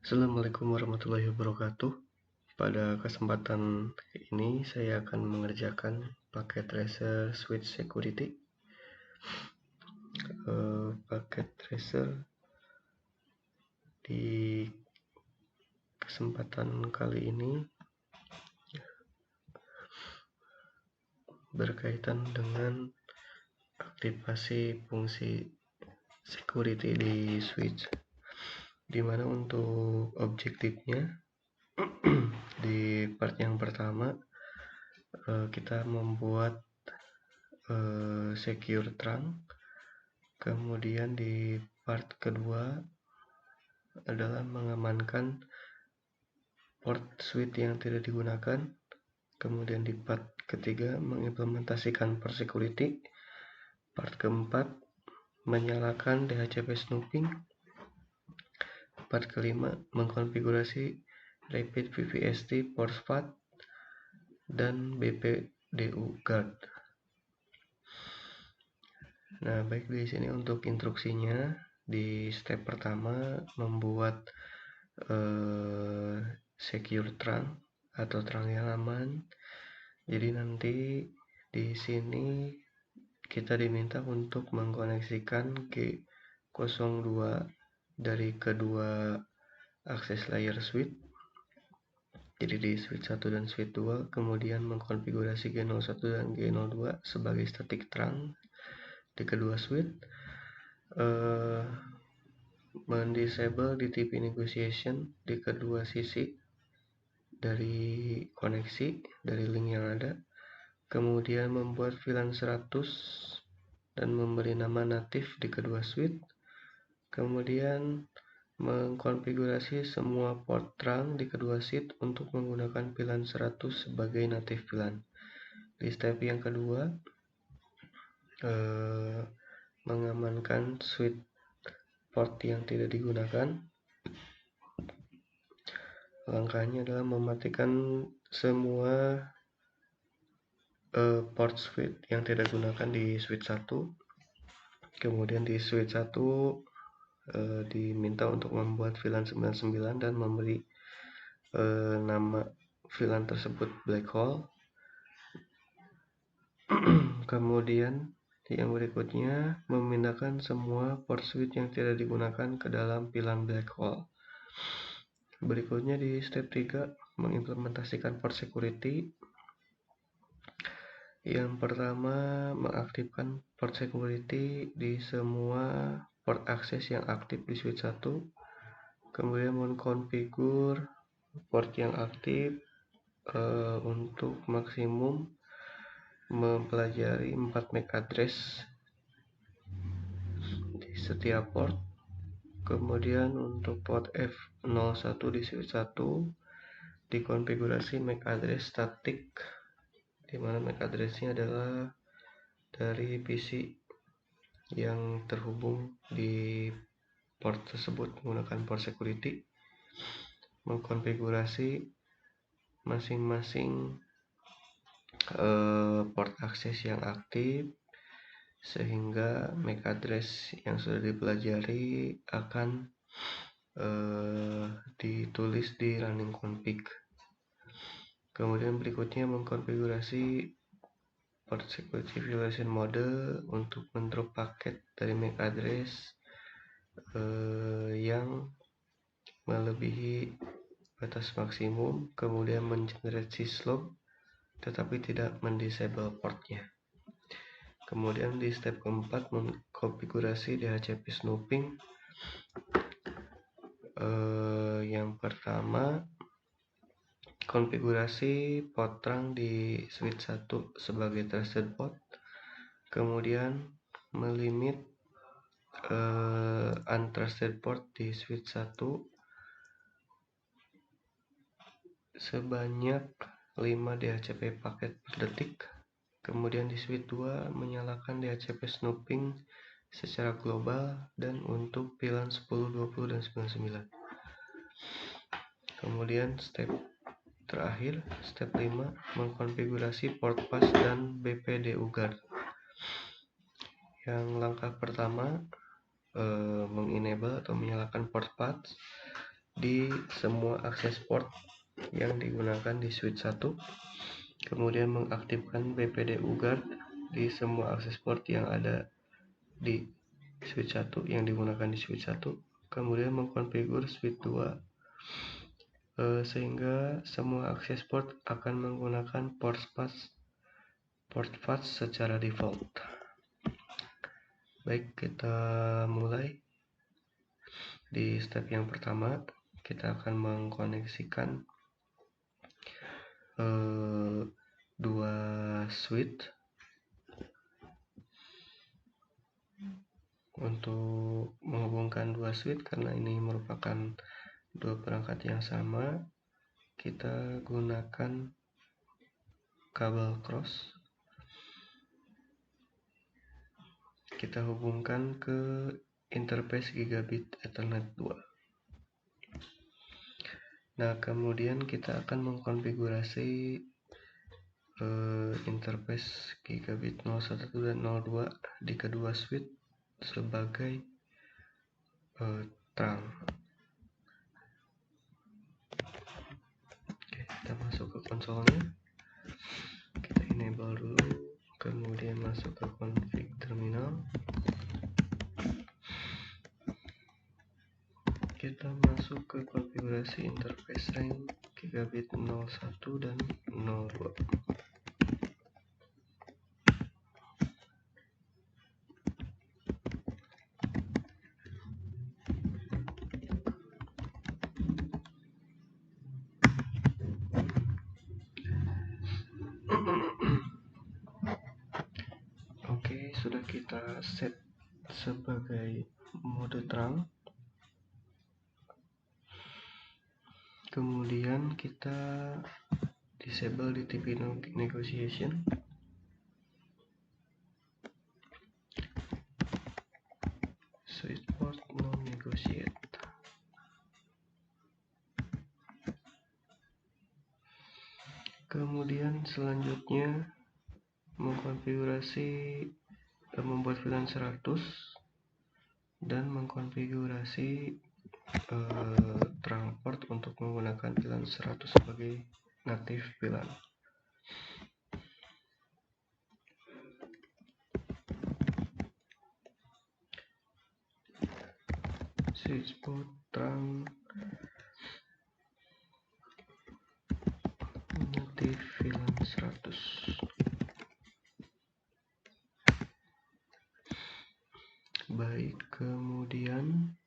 Assalamualaikum warahmatullahi wabarakatuh. Pada kesempatan ini saya akan mengerjakan paket tracer switch security. Paket tracer di kesempatan kali ini berkaitan dengan aktivasi fungsi security di switch, dimana untuk objektifnya di part yang pertama kita membuat secure trunk. Kemudian di part kedua adalah mengamankan port switch yang tidak digunakan. Kemudian di part ketiga mengimplementasikan port security. Part keempat menyalakan DHCP snooping. Part kelima mengkonfigurasi rapid VVST port path dan BPDU guard. Nah, baik, di sini untuk instruksinya. Di step pertama membuat secure trunk atau trunk yang aman. Jadi nanti di sini kita diminta untuk mengkoneksikan G02 dari kedua akses layer switch. Jadi di switch 1 dan switch 2, kemudian mengkonfigurasi G01 dan G02 sebagai static trunk di kedua switch. Mendisable DTP negotiation di kedua sisi dari koneksi dari link yang ada. Kemudian membuat VLAN 100 dan memberi nama natif di kedua switch. Kemudian mengkonfigurasi semua port trunk di kedua switch untuk menggunakan VLAN 100 sebagai native VLAN. Di step yang kedua mengamankan switch port yang tidak digunakan. Langkahnya adalah mematikan semua port switch yang tidak digunakan di switch 1. Kemudian di switch 1 diminta untuk membuat VLAN 99 dan memberi nama VLAN tersebut black hole. Kemudian yang berikutnya memindahkan semua port switch yang tidak digunakan ke dalam VLAN black hole. Berikutnya di step 3 mengimplementasikan port security. Yang pertama mengaktifkan port security di semua port akses yang aktif di switch 1. Kemudian mengkonfigur port yang aktif untuk maksimum mempelajari 4 MAC address di setiap port. Kemudian untuk port F01 di switch 1 dikonfigurasi MAC address static, di mana MAC addressnya adalah dari PC yang terhubung di port tersebut menggunakan port security. Mengkonfigurasi masing-masing port akses yang aktif sehingga MAC address yang sudah dipelajari akan ditulis di running config. Kemudian berikutnya mengkonfigurasi port security violation mode untuk mendrop paket dari MAC address yang melebihi batas maksimum, kemudian mengenerate syslog tetapi tidak mendisable portnya. Kemudian di step keempat mengkonfigurasi DHCP snooping. Yang pertama konfigurasi port trunk di switch 1 sebagai trusted port. Kemudian melimit untrusted port di switch 1 sebanyak 5 DHCP paket per detik. Kemudian di switch 2 menyalakan DHCP snooping secara global dan untuk VLAN 10, 20, dan 99. Kemudian step terakhir, step 5 mengkonfigurasi port path dan BPDU guard. Yang langkah pertama mengenable atau menyalakan port path. di semua akses port yang digunakan di switch 1, kemudian mengaktifkan BPDU guard di semua akses port yang ada di switch 1 yang digunakan di switch 1, kemudian mengkonfigur switch 2 sehingga semua akses port akan menggunakan port path secara default. Baik, kita mulai. Di step yang pertama, kita akan mengkoneksikan dua switch. Untuk menghubungkan dua switch, karena ini merupakan dua perangkat yang sama, kita gunakan kabel cross. Kita hubungkan ke interface gigabit Ethernet 2. Nah, kemudian kita akan mengkonfigurasi interface gigabit 01 dan 02 di kedua switch sebagai terang. Oke, kita masuk ke konsolnya, kita enable dulu, kemudian masuk ke config terminal, kita masuk ke konfigurasi interface range gigabit 01 dan 02. Oke, sudah kita set sebagai mode terang. Kemudian kita disable di TP negotiation. Switch port no negotiate. Kemudian selanjutnya mengkonfigurasi membuat VLAN 100 dan mengkonfigurasi terang port untuk menggunakan VLAN 100 sebagai native VLAN. Switch port terang native VLAN 100. Baik, kemudian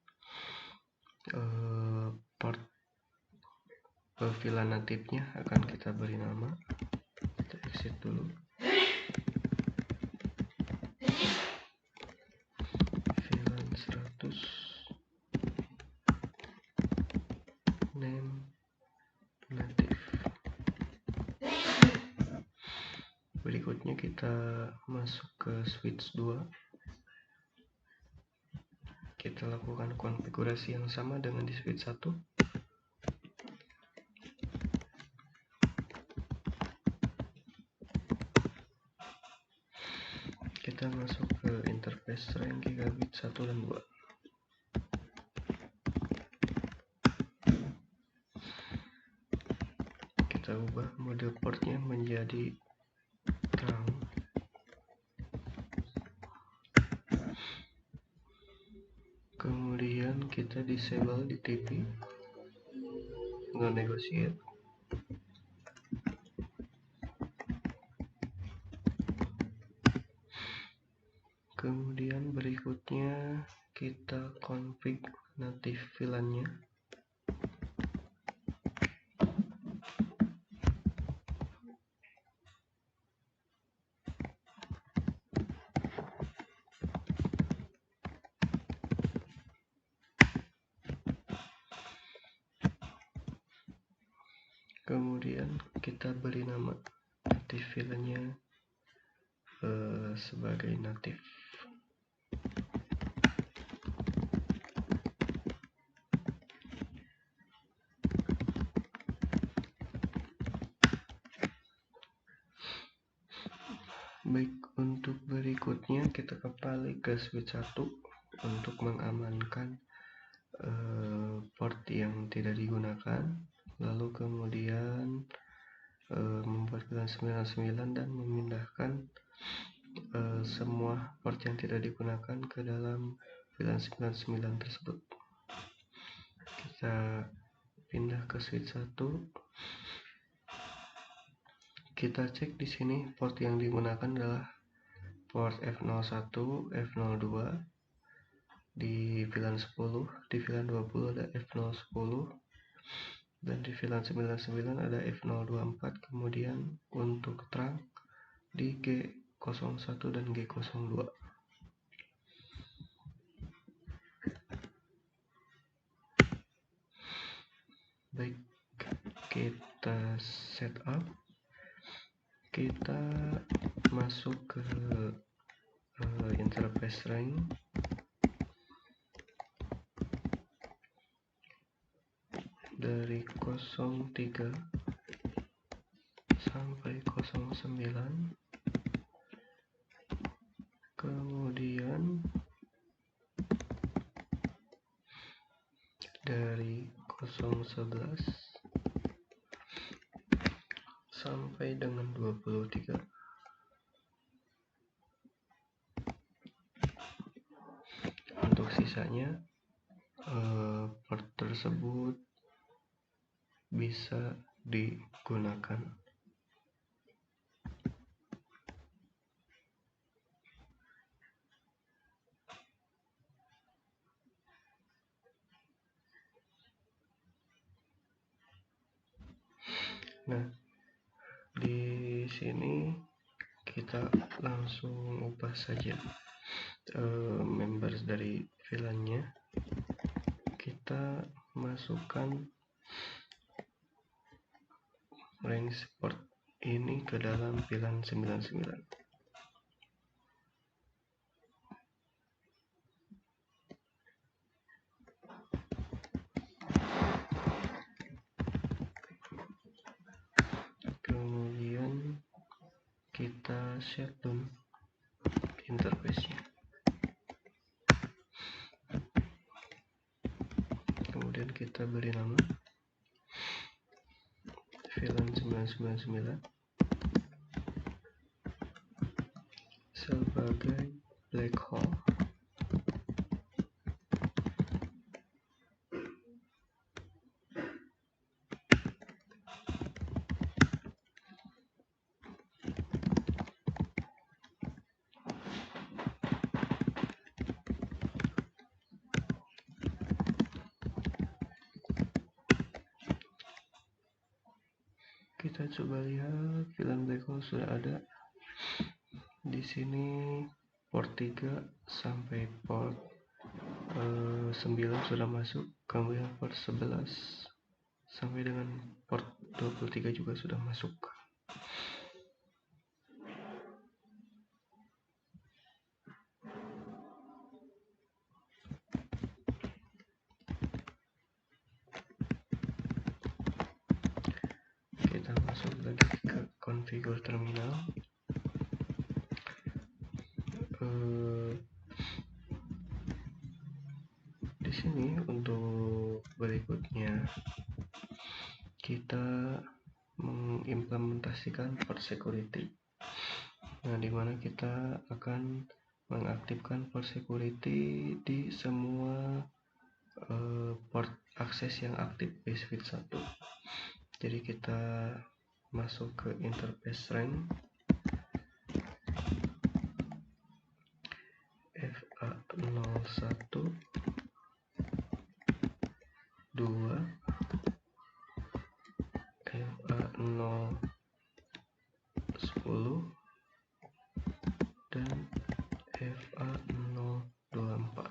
port VLAN natifnya akan kita beri nama. Kita exit dulu. VLAN 100 name native. Berikutnya kita masuk ke switch 2. Kita lakukan konfigurasi yang sama dengan di switch 1. Kita masuk ke interface range gigabit 1 dan 2. Kita ubah mode portnya menjadi terang. Kemudian kita disable di TP no negotiate. Kemudian berikutnya kita config native VLAN-nya. Kemudian kita beri nama native VLAN-nya sebagai native. Baik, untuk berikutnya kita kembali ke switch 1 untuk mengamankan port yang tidak digunakan, lalu kemudian membuat VLAN 99 dan memindahkan semua port yang tidak digunakan ke dalam VLAN 99 tersebut. Kita pindah ke switch 1. Kita cek di sini port yang digunakan adalah port F01, F02. Di VLAN 10, di VLAN 20 ada F010, dan di VLAN 99 ada F024. Kemudian untuk trunk di G01 dan G02. Baik, kita setup. Kita masuk ke interface range. Dari 03 sampai 09. Kemudian dari 011 sampai dengan 23. Untuk sisanya port tersebut bisa digunakan. Nah, di sini kita langsung ubah saja members dari VLAN-nya. Kita masukkan range port ini ke dalam VLAN 99. Kemudian kita shutdown interface-nya. Kemudian kita beri nama VLAN 999 sebagai black hole. Kita coba lihat VLAN black hole sudah ada. Di sini port 3 sampai port 9 sudah masuk. Kemudian port 11 sampai dengan port 23 juga sudah masuk. Kita masuk lagi ke configure terminal. Di sini untuk berikutnya kita mengimplementasikan port security. Nah, di mana kita akan mengaktifkan port security di semua port akses yang aktif di switch 1. Jadi kita masuk ke interface range, FA01, 2, FA010, dan FA024.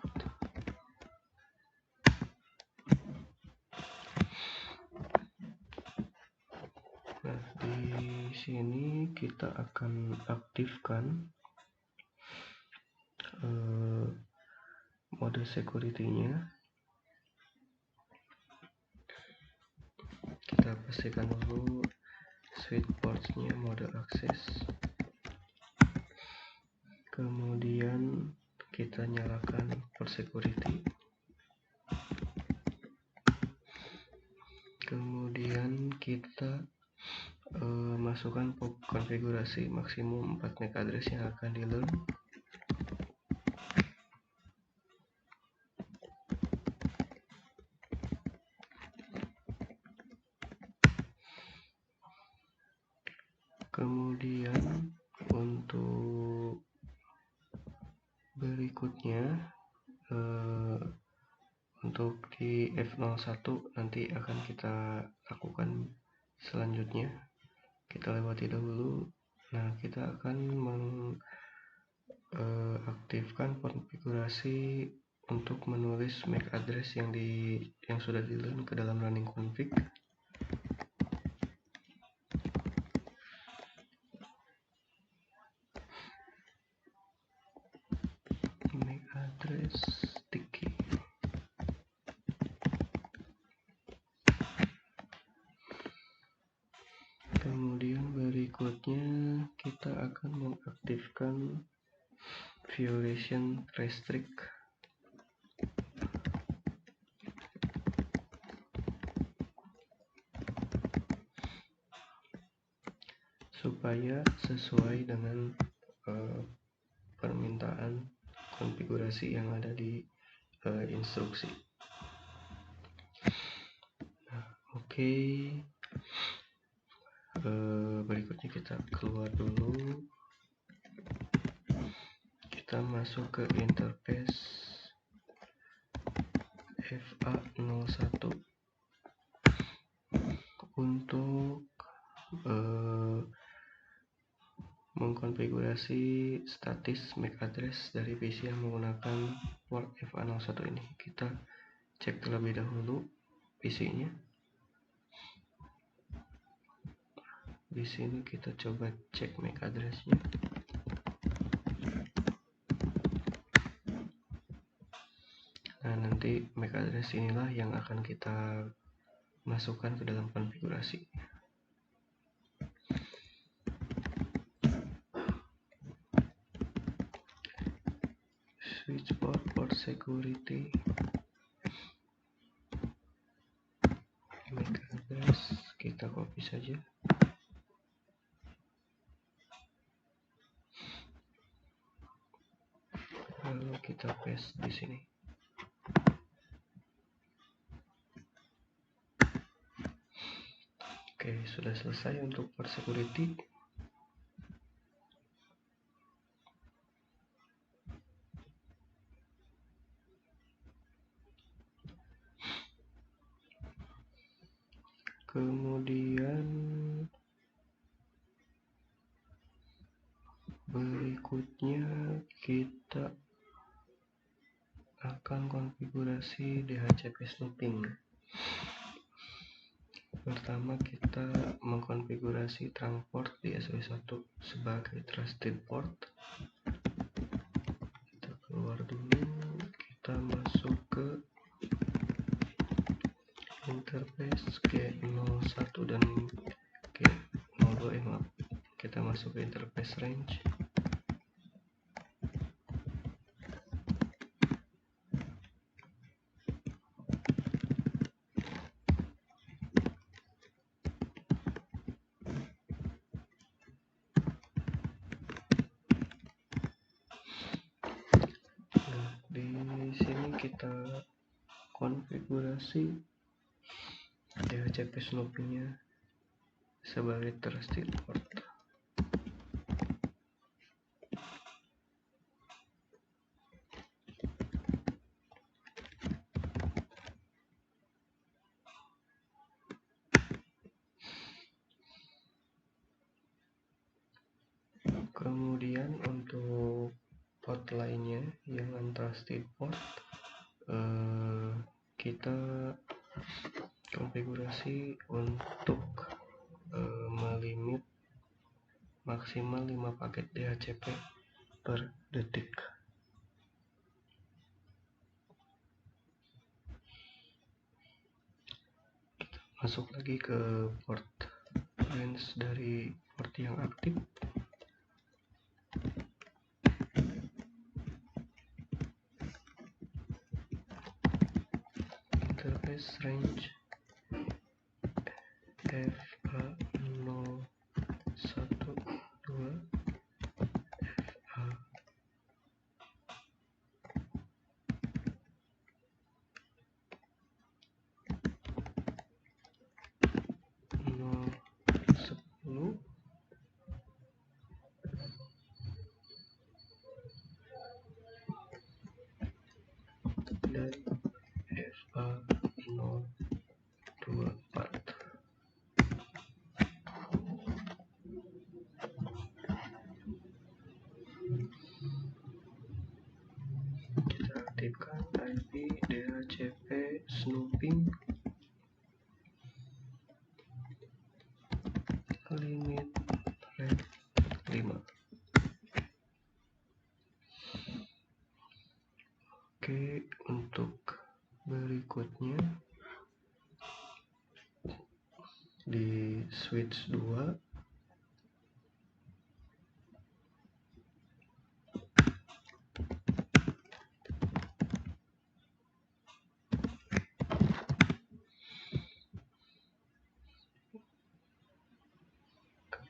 Nah, di sini kita akan aktifkan mode security-nya. Kita pastikan dulu switch ports-nya mode akses. Kemudian kita nyalakan port security. kita masukkan konfigurasi maksimum 4 MAC address yang akan di learn. Kemudian untuk berikutnya untuk di F01 nanti akan kita lakukan selanjutnya. Kita lewati dahulu. Nah, kita akan mengaktifkan konfigurasi untuk menulis MAC address yang sudah di learn ke dalam running config. MAC address sticky. Kemudian berikutnya kita akan mengaktifkan violation restrict supaya sesuai dengan permintaan konfigurasi yang ada di instruksi. Nah, oke. Berikutnya kita keluar dulu, kita masuk ke interface FA01 untuk mengkonfigurasi status MAC address dari PC yang menggunakan port FA01 ini. Kita cek terlebih dahulu PC-nya. Di sini kita coba cek MAC address-nya. Nah, nanti MAC address inilah yang akan kita masukkan ke dalam konfigurasi. Switch port security, MAC address kita copy saja. Lalu kita paste di sini. Oke, sudah selesai untuk port security. Kemudian berikutnya kita akan konfigurasi DHCP snooping. Pertama kita mengkonfigurasi trunk port di SW1 sebagai trusted port. Kita keluar dulu, kita masuk ke interface G01 dan G02, kita masuk ke interface range. Kita konfigurasi DHCP snooping-nya sebagai trusted port. Kemudian untuk port lainnya yang untrusted port, kita konfigurasi untuk melimit maksimal 5 paket DHCP per detik. Kita masuk lagi ke port range dari port yang aktif. Interface range FA012 FA dan FA024. Kita aktifkan IP DHCP snooping limit rate 5. Oke, untuk berikutnya di switch 2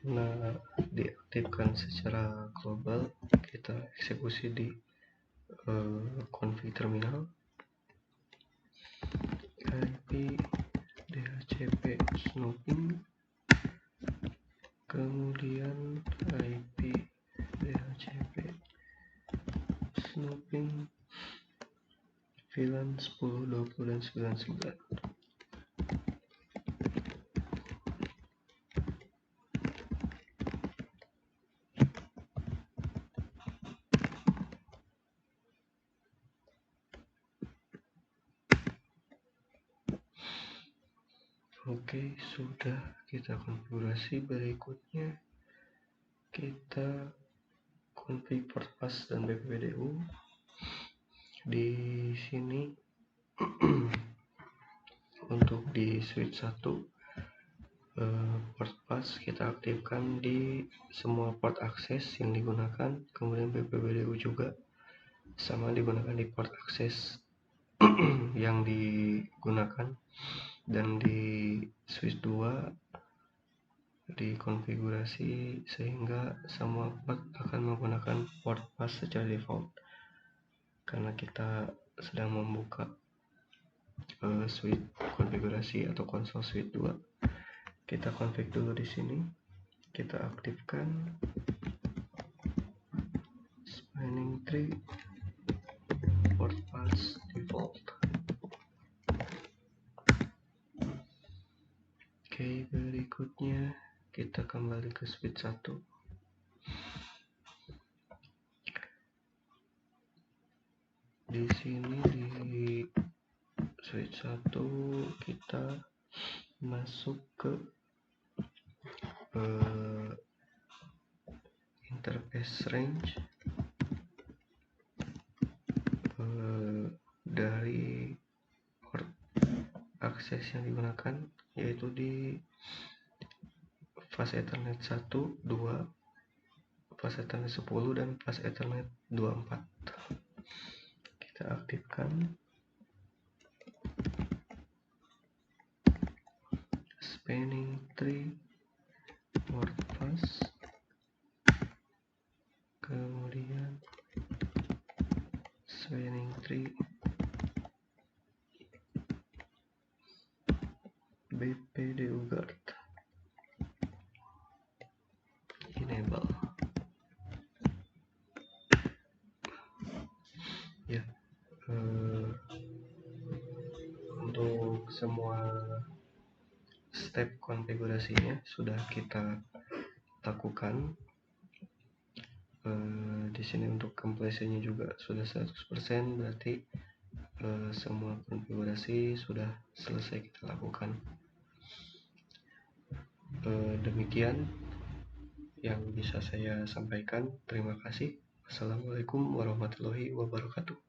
karena diaktifkan secara global, kita eksekusi di config terminal IP DHCP snooping, kemudian IP DHCP snooping VLAN 10, 20, dan 99. Oke, sudah kita konfigurasi. Berikutnya kita config port pass dan BPPDU. Di sini untuk di switch 1 port pass kita aktifkan di semua port akses yang digunakan, kemudian BPPDU juga sama digunakan di port akses yang digunakan. Dan di switch 2 dikonfigurasi sehingga semua port akan menggunakan port pass secara default. Karena kita sedang membuka switch konfigurasi atau konsol switch 2, kita config dulu di sini. Kita aktifkan spanning tree port pass default. Oke, berikutnya kita kembali ke switch 1. Di sini di switch 1 kita masuk ke interface range dari port akses yang digunakan, yaitu di fast Ethernet 1, 2, fast Ethernet 10, dan fast Ethernet 24. Kita aktifkan spanning tree port pass, kemudian spanning tree BPDU guard enable. Ya, untuk semua step konfigurasinya sudah kita lakukan. Di sini untuk completion-nya juga sudah 100%, berarti semua konfigurasi sudah selesai kita lakukan. Demikian yang bisa saya sampaikan. Terima kasih. Assalamualaikum warahmatullahi wabarakatuh.